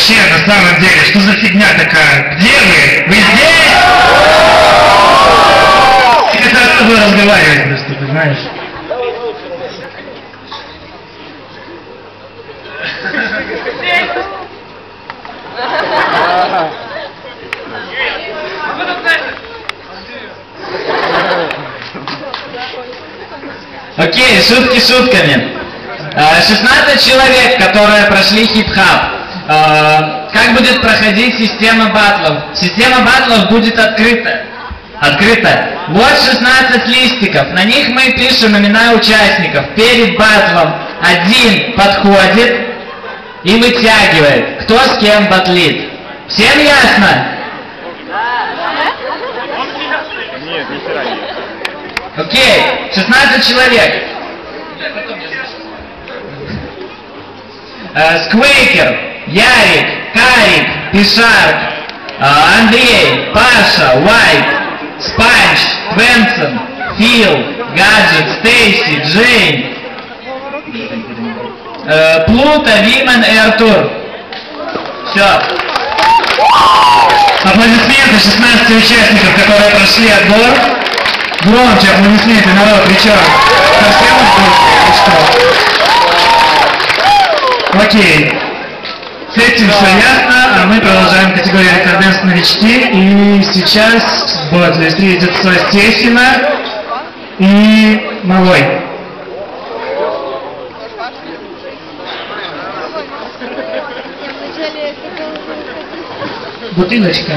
вообще, на самом деле, что за фигня такая? Где вы? Вы здесь? Я хотел с тобой разговаривать просто, ты знаешь. Окей, шутки шутками. 16 человек, которые прошли хип-хап. Как будет проходить система баттлов? Система баттлов будет открыта. Вот 16 листиков. На них мы пишем имена участников. Перед баттлом один подходит и вытягивает, кто с кем баттлит. Всем ясно? Нет, ни хера нет. Окей, 16 человек. Сквейкер, Ярик, Карик, Пишарк, Андрей, Паша, Уайт, Спанч, Твенсон, Фил, Гаджет, Стейси, Джейн, Плута, Вимен и Артур. Все. Аплодисменты 16 участников, которые прошли отбор. Громче аплодисменты, народ, вы чё? Совсем отбор? Окей. С этим все ясно, а мы продолжаем категорию рекорденс новички. И сейчас будет встретиться Стесина и Малой. Бутылочка.